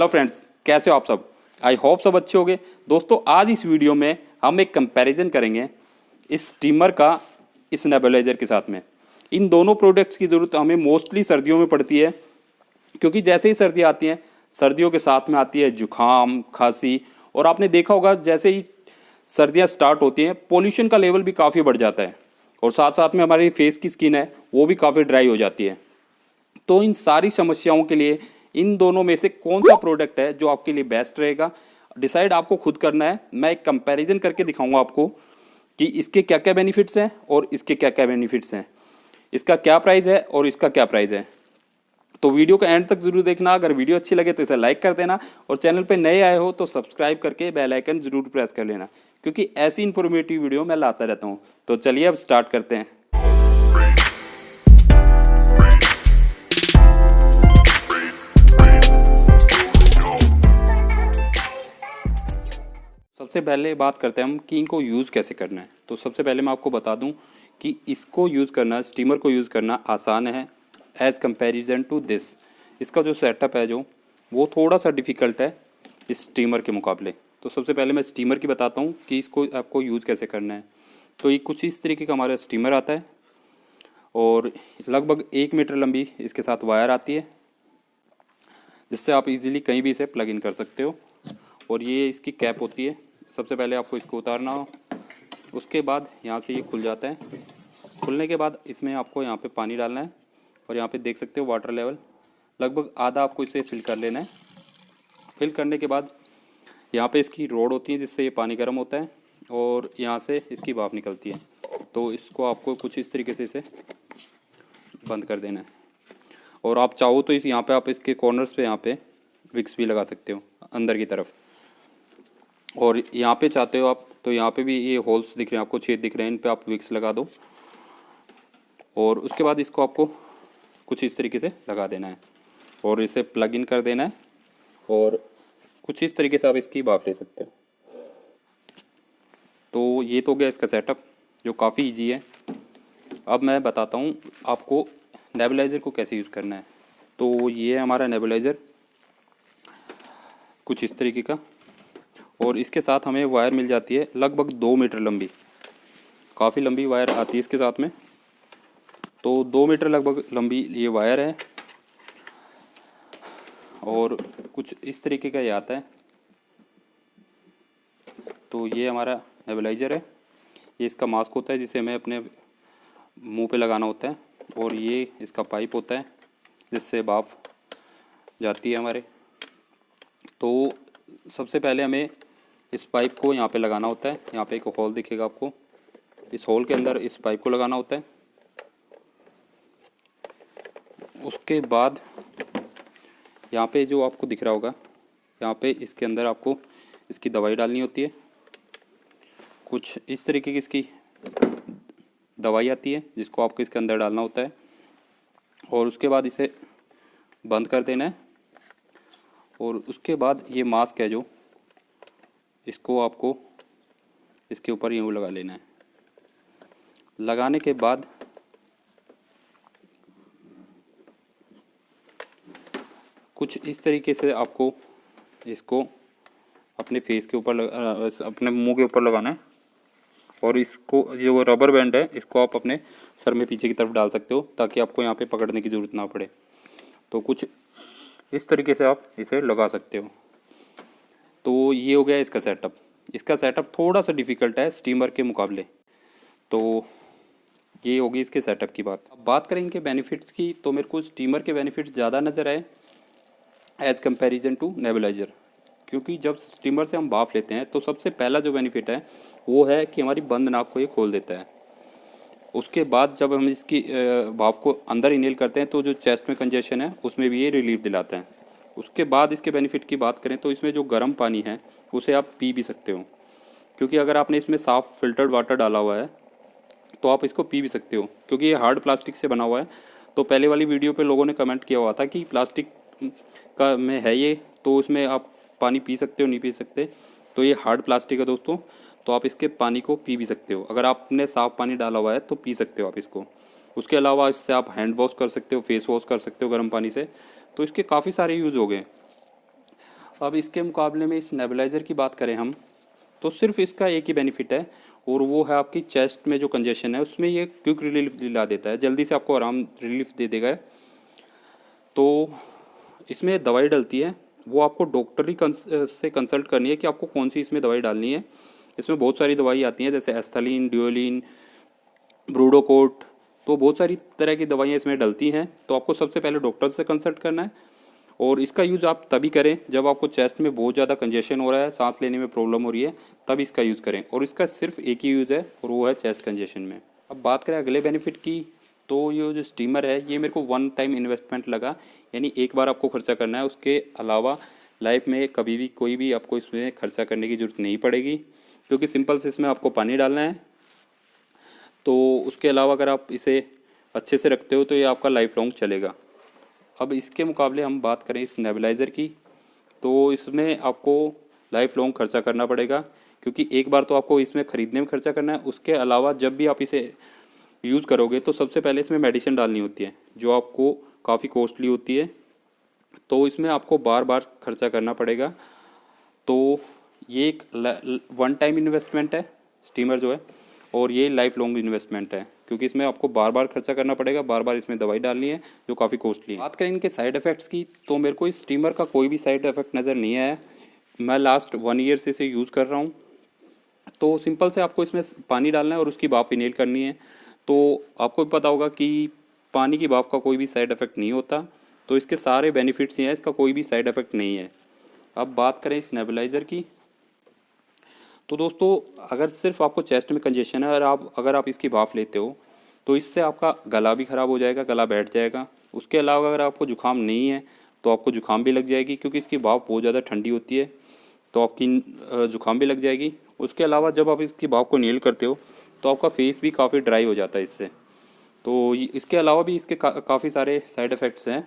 Hello friends, कैसे हो आप सब। आई होप सब अच्छे होंगे। दोस्तों आज इस वीडियो में हम एक कंपैरिजन करेंगे इस स्टीमर का इस नेबुलाइजर के साथ में। इन दोनों प्रोडक्ट्स की ज़रूरत हमें मोस्टली सर्दियों में पड़ती है, क्योंकि जैसे ही सर्दी आती हैं सर्दियों के साथ में आती है जुकाम, खांसी। और आपने देखा होगा जैसे ही सर्दियाँ स्टार्ट होती हैं पोल्यूशन का लेवल भी काफ़ी बढ़ जाता है और साथ साथ में हमारी फेस की स्किन है वो भी काफ़ी ड्राई हो जाती है। तो इन सारी समस्याओं के लिए इन दोनों में से कौन सा प्रोडक्ट है जो आपके लिए बेस्ट रहेगा, डिसाइड आपको खुद करना है। मैं एक कंपैरिजन करके दिखाऊंगा आपको कि इसके क्या क्या बेनिफिट्स हैं और इसके क्या क्या बेनिफिट्स हैं, इसका क्या प्राइस है और इसका क्या प्राइस है। तो वीडियो को एंड तक जरूर देखना। अगर वीडियो अच्छी लगे तो इसे लाइक कर देना और चैनल पे नए आए हो तो सब्सक्राइब करके बेल आइकन जरूर प्रेस कर लेना, क्योंकि ऐसी इन्फॉर्मेटिव वीडियो मैं लाता रहता हूँ। तो चलिए अब स्टार्ट करते हैं। सबसे पहले बात करते हैं हम कि इनको यूज़ कैसे करना है। तो सबसे पहले मैं आपको बता दूं कि इसको यूज़ करना, स्टीमर को यूज़ करना आसान है एज़ कंपैरिजन टू दिस। इसका जो सेटअप है जो वो थोड़ा सा डिफ़िकल्ट है इस स्टीमर के मुकाबले। तो सबसे पहले मैं स्टीमर की बताता हूँ कि इसको आपको यूज़ कैसे करना है। तो ये कुछ इस तरीके का हमारा स्टीमर आता है और लगभग 1 मीटर लंबी इसके साथ वायर आती है, जिससे आप इजीली कहीं भी इसे प्लग इन कर सकते हो। और ये इसकी कैप होती है। सबसे पहले आपको इसको उतारना हो, उसके बाद यहाँ से ये खुल जाता है। खुलने के बाद इसमें आपको यहाँ पे पानी डालना है और यहाँ पे देख सकते हो वाटर लेवल लगभग आधा आपको इसे फिल कर लेना है। फिल करने के बाद यहाँ पे इसकी रोड होती है जिससे ये पानी गर्म होता है और यहाँ से इसकी भाप निकलती है। तो इसको आपको कुछ इस तरीके से इसे बंद कर देना है। और आप चाहो तो इस यहाँ पे आप इसके कॉर्नर्स पे यहाँ पे विक्स भी लगा सकते हो अंदर की तरफ। और यहाँ पे चाहते हो आप तो यहाँ पे भी ये होल्स दिख रहे हैं आपको, छेद दिख रहे हैं, इन पे आप विक्स लगा दो। और उसके बाद इसको आपको कुछ इस तरीके से लगा देना है और इसे प्लग इन कर देना है और कुछ इस तरीके से आप इसकी भाप ले सकते हो। तो ये तो हो गया इसका सेटअप जो काफ़ी ईजी है। अब मैं बताता हूँ आपको नेबुलाइज़र को कैसे यूज़ करना है। तो ये है हमारा नेबुलाइज़र कुछ इस तरीके का, और इसके साथ हमें वायर मिल जाती है लगभग 2 मीटर लंबी। काफ़ी लंबी वायर आती है इसके साथ में। तो 2 मीटर लगभग लंबी ये वायर है और कुछ इस तरीके का ये आता है। तो ये हमारा नेबुलाइज़र है। ये इसका मास्क होता है जिसे हमें अपने मुंह पे लगाना होता है, और ये इसका पाइप होता है जिससे भाप जाती है हमारे। तो सबसे पहले हमें इस पाइप को यहाँ पे लगाना होता है। यहाँ पे एक होल दिखेगा आपको, इस होल के अंदर इस पाइप को लगाना होता है। उसके बाद यहाँ पे जो आपको दिख रहा होगा, यहाँ पे इसके अंदर आपको इसकी दवाई डालनी होती है। कुछ इस तरीके की इसकी दवाई आती है जिसको आपको इसके अंदर डालना होता है और उसके बाद इसे बंद कर देना है। और उसके बाद ये मास्क है जो इसको आपको इसके ऊपर यूँ लगा लेना है। लगाने के बाद कुछ इस तरीके से आपको इसको अपने फेस के ऊपर अपने मुंह के ऊपर लगाना है। और इसको ये वो रबर बैंड है इसको आप अपने सर में पीछे की तरफ डाल सकते हो ताकि आपको यहाँ पे पकड़ने की ज़रूरत ना पड़े। तो कुछ इस तरीके से आप इसे लगा सकते हो। तो ये हो गया इसका सेटअप। इसका सेटअप थोड़ा सा डिफ़िकल्ट है स्टीमर के मुकाबले। तो ये होगी इसके सेटअप की बात। अब बात करें इनके बेनिफिट्स की, तो मेरे को स्टीमर के बेनिफिट्स ज़्यादा नज़र आए एज़ कंपैरिजन टू नेबुलाइज़र। क्योंकि जब स्टीमर से हम भाप लेते हैं तो सबसे पहला जो बेनिफिट है वो है कि हमारी बंद नाक को ये खोल देता है। उसके बाद जब हम इसकी भाप को अंदर इनहेल करते हैं तो जो चेस्ट में कंजेशन है उसमें भी ये रिलीफ दिलाता है। उसके बाद इसके बेनिफिट की बात करें तो इसमें जो गर्म पानी है उसे आप पी भी सकते हो, क्योंकि अगर आपने इसमें साफ़ फिल्टर्ड वाटर डाला हुआ है तो आप इसको पी भी सकते हो, क्योंकि ये हार्ड प्लास्टिक से बना हुआ है। तो पहले वाली वीडियो पे लोगों ने कमेंट किया हुआ था कि प्लास्टिक का में है ये, तो उसमें आप पानी पी सकते हो नहीं पी सकते। तो ये हार्ड प्लास्टिक है दोस्तों, तो आप इसके पानी को पी भी सकते हो। अगर आपने साफ़ पानी डाला हुआ है तो पी सकते हो आप इसको। उसके अलावा इससे आप हैंड वॉश कर सकते हो, फेस वॉश कर सकते हो गर्म पानी से। तो इसके काफ़ी सारे यूज़ हो गए। अब इसके मुकाबले में इस नेबुलाइज़र की बात करें हम, तो सिर्फ इसका एक ही बेनिफिट है, और वो है आपकी चेस्ट में जो कंजेशन है उसमें ये क्विक रिलीफ दिला देता है, जल्दी से आपको आराम रिलीफ दे देगा। तो इसमें दवाई डलती है, वो आपको डॉक्टर ही से कंसल्ट करनी है कि आपको कौन सी इसमें दवाई डालनी है। इसमें बहुत सारी दवाई आती हैं, जैसे एस्थलीन, ड्यूलिन, ब्रूडोकोट, तो बहुत सारी तरह की दवाइयाँ इसमें डलती हैं। तो आपको सबसे पहले डॉक्टर से कंसल्ट करना है, और इसका यूज़ आप तभी करें जब आपको चेस्ट में बहुत ज़्यादा कंजेशन हो रहा है, सांस लेने में प्रॉब्लम हो रही है, तब इसका यूज़ करें। और इसका सिर्फ एक ही यूज़ है, और वो है चेस्ट कंजेशन में। अब बात करें अगले बेनिफिट की, तो ये जो स्टीमर है ये मेरे को वन टाइम इन्वेस्टमेंट लगा, यानी एक बार आपको खर्चा करना है, उसके अलावा लाइफ में कभी भी कोई भी आपको इसमें खर्चा करने की ज़रूरत नहीं पड़ेगी, क्योंकि सिंपल से इसमें आपको पानी डालना है। तो उसके अलावा अगर आप इसे अच्छे से रखते हो तो ये आपका लाइफ लॉन्ग चलेगा। अब इसके मुकाबले हम बात करें इस नेबुलाइज़र की, तो इसमें आपको लाइफ लॉन्ग खर्चा करना पड़ेगा, क्योंकि एक बार तो आपको इसमें ख़रीदने में खर्चा करना है, उसके अलावा जब भी आप इसे यूज़ करोगे तो सबसे पहले इसमें मेडिसिन डालनी होती है, जो आपको काफ़ी कॉस्टली होती है, तो इसमें आपको बार बार खर्चा करना पड़ेगा। तो ये एक वन टाइम इन्वेस्टमेंट है स्टीमर जो है, और ये लाइफ लॉन्ग इन्वेस्टमेंट है, क्योंकि इसमें आपको बार बार खर्चा करना पड़ेगा, बार बार इसमें दवाई डालनी है, जो काफ़ी कॉस्टली है। बात करें इनके साइड इफ़ेक्ट्स की, तो मेरे को इस स्टीमर का कोई भी साइड इफ़ेक्ट नज़र नहीं आया। मैं लास्ट 1 ईयर से इसे यूज़ कर रहा हूँ। तो सिंपल से आपको इसमें पानी डालना है और उसकी भाप इनहेल करनी है। तो आपको भी पता होगा कि पानी की भाप का कोई भी साइड इफ़ेक्ट नहीं होता, तो इसके सारे बेनिफिट्स ही हैं, इसका कोई भी साइड इफ़ेक्ट नहीं है। अब बात करें इस नेबुलाइज़र की, तो दोस्तों अगर सिर्फ आपको चेस्ट में कंजेशन है और अगर आप इसकी भाप लेते हो, तो इससे आपका गला भी ख़राब हो जाएगा, गला बैठ जाएगा। उसके अलावा अगर आपको जुकाम नहीं है तो आपको जुकाम भी लग जाएगी, क्योंकि इसकी भाप बहुत ज़्यादा ठंडी होती है, तो आपकी जुकाम भी लग जाएगी। उसके अलावा जब आप इसकी भाप को नील करते हो तो आपका फेस भी काफ़ी ड्राई हो जाता है इससे। तो इसके अलावा भी इसके काफ़ी सारे साइड इफ़ेक्ट्स हैं।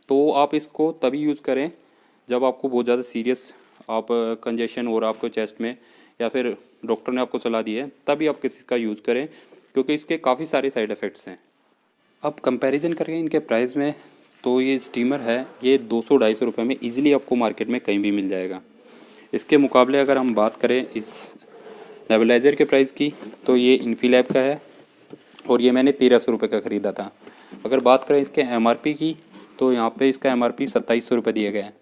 तो आप इसको तभी यूज़ करें जब आपको बहुत ज़्यादा सीरियस आप कंजेशन हो रहा है आपको चेस्ट में, या फिर डॉक्टर ने आपको सलाह दी है, तभी आप किसी का यूज़ करें, क्योंकि इसके काफ़ी सारे साइड इफ़ेक्ट्स हैं। अब कंपैरिजन करें इनके प्राइस में, तो ये स्टीमर है ये 200-250 रुपये में ईज़िली आपको मार्केट में कहीं भी मिल जाएगा। इसके मुकाबले अगर हम बात करें इस नेबुलाइज़र के प्राइस की, तो ये इन्फीलैब का है, और ये मैंने 1300 रुपये का ख़रीदा था। अगर बात करें इसके MRP की, तो यहाँ पे इसका MRP 2700 रुपये दिया गया है।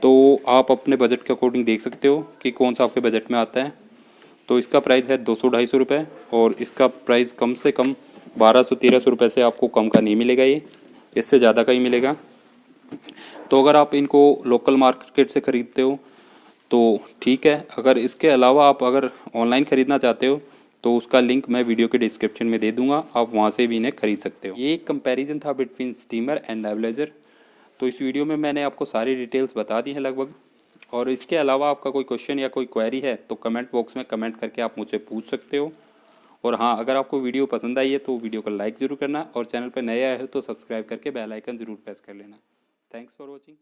तो आप अपने बजट के अकॉर्डिंग देख सकते हो कि कौन सा आपके बजट में आता है। तो इसका प्राइस है 200-250 रुपये, और इसका प्राइस कम से कम 1200-1300 रुपये से आपको कम का नहीं मिलेगा, ये इससे ज़्यादा का ही मिलेगा। तो अगर आप इनको लोकल मार्केट से ख़रीदते हो तो ठीक है, अगर इसके अलावा आप अगर ऑनलाइन ख़रीदना चाहते हो तो उसका लिंक मैं वीडियो के डिस्क्रिप्शन में दे दूंगा, आप वहां से भी इन्हें खरीद सकते हो। ये एक कंपैरिजन था बिटवीन स्टीमर एंड नेबुलाइज़र। तो इस वीडियो में मैंने आपको सारी डिटेल्स बता दी हैं लगभग, और इसके अलावा आपका कोई क्वेश्चन या कोई क्वेरी है तो कमेंट बॉक्स में कमेंट करके आप मुझसे पूछ सकते हो। और हाँ, अगर आपको वीडियो पसंद आई है तो वीडियो को लाइक ज़रूर करना, और चैनल पर नए आए हो तो सब्सक्राइब करके बेल आइकन ज़रूर प्रेस कर लेना। Thanks for watching.